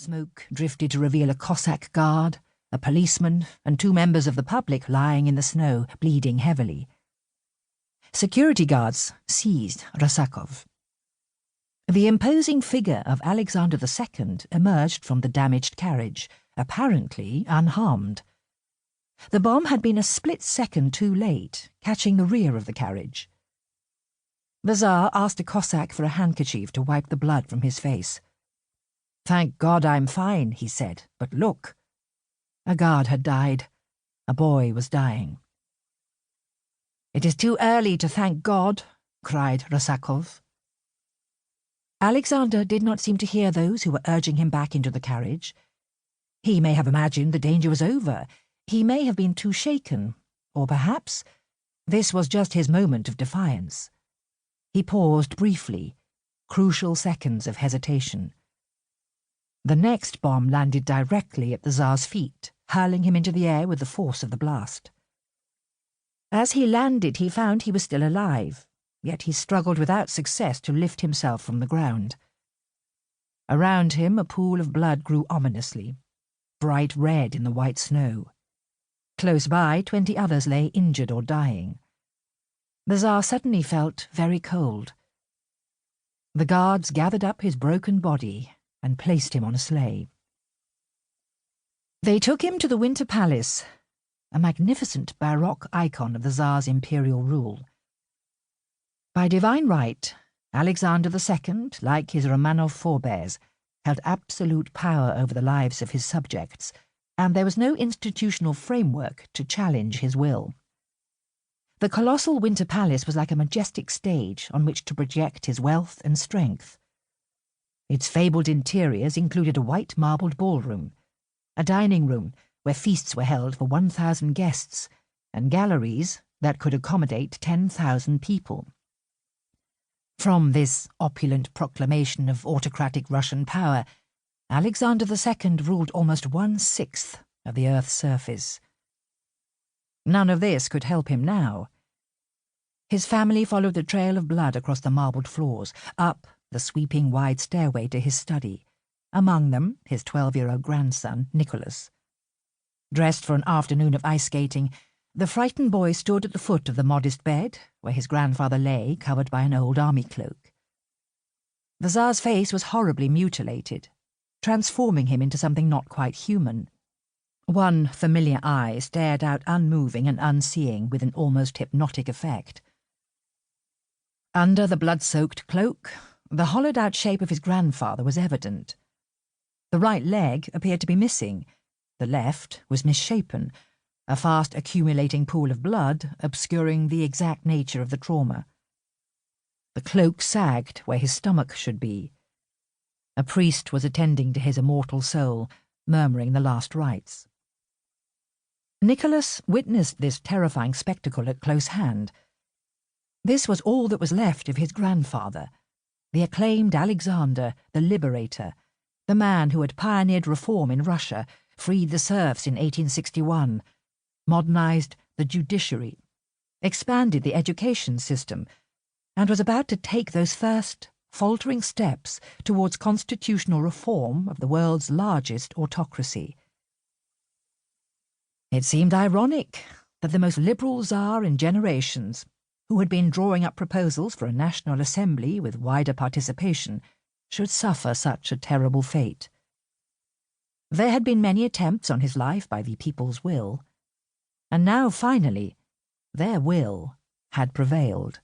smoke drifted to reveal a Cossack guard, a policeman, and 2 members of the public lying in the snow, bleeding heavily. Security guards seized Rysakov. The imposing figure of Alexander II emerged from the damaged carriage, apparently unharmed. The bomb had been a split second too late, catching the rear of the carriage. The Tsar asked a Cossack for a handkerchief to wipe the blood from his face. "Thank God I'm fine," he said, "but look." A guard had died. A boy was dying. "It is too early to thank God," cried Rysakov. Alexander did not seem to hear those who were urging him back into the carriage. He may have imagined the danger was over. He may have been too shaken, or perhaps this was just his moment of defiance. He paused briefly, crucial seconds of hesitation. The next bomb landed directly at the Tsar's feet, hurling him into the air with the force of the blast. As he landed, he found he was still alive, yet he struggled without success to lift himself from the ground. Around him, a pool of blood grew ominously, bright red in the white snow. Close by, 20 others lay injured or dying. The Tsar suddenly felt very cold. The guards gathered up his broken body and placed him on a sleigh. They took him to the Winter Palace, a magnificent Baroque icon of the Tsar's imperial rule. By divine right, Alexander II, like his Romanov forebears, held absolute power over the lives of his subjects, and there was no institutional framework to challenge his will. The colossal Winter Palace was like a majestic stage on which to project his wealth and strength. Its fabled interiors included a white marbled ballroom, a dining room where feasts were held for 1,000 guests, and galleries that could accommodate 10,000 people. From this opulent proclamation of autocratic Russian power, Alexander II ruled almost 1/6 of the Earth's surface. None of this could help him now. His family followed the trail of blood across the marbled floors, up the sweeping wide stairway to his study, among them his 12-year-old grandson, Nicholas. Dressed for an afternoon of ice skating, the frightened boy stood at the foot of the modest bed, where his grandfather lay, covered by an old army cloak. The Tsar's face was horribly mutilated, transforming him into something not quite human. One familiar eye stared out unmoving and unseeing with an almost hypnotic effect. Under the blood-soaked cloak, the hollowed-out shape of his grandfather was evident. The right leg appeared to be missing. The left was misshapen, a fast-accumulating pool of blood obscuring the exact nature of the trauma. The cloak sagged where his stomach should be. A priest was attending to his immortal soul, murmuring the last rites. Nicholas witnessed this terrifying spectacle at close hand. This was all that was left of his grandfather, the acclaimed Alexander, the liberator, the man who had pioneered reform in Russia, freed the serfs in 1861, modernized the judiciary, expanded the education system, and was about to take those first, faltering steps towards constitutional reform of the world's largest autocracy. It seemed ironic that the most liberal Tsar in generations, who had been drawing up proposals for a national assembly with wider participation, should suffer such a terrible fate. There had been many attempts on his life by the people's will, and now, finally, their will had prevailed.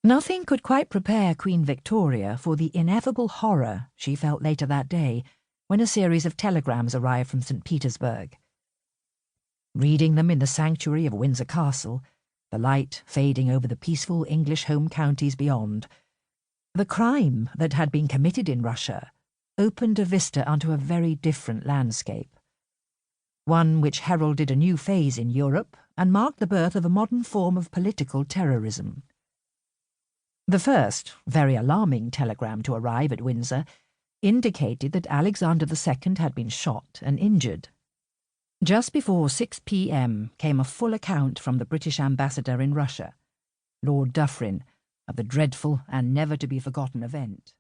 Nothing could quite prepare Queen Victoria for the ineffable horror she felt later that day when a series of telegrams arrived from St. Petersburg. Reading them in the sanctuary of Windsor Castle, the light fading over the peaceful English home counties beyond, the crime that had been committed in Russia opened a vista onto a very different landscape, one which heralded a new phase in Europe and marked the birth of a modern form of political terrorism. The first, very alarming telegram to arrive at Windsor indicated that Alexander II had been shot and injured. Just before 6 p.m. came a full account from the British ambassador in Russia, Lord Dufferin, of the dreadful and never-to-be-forgotten event.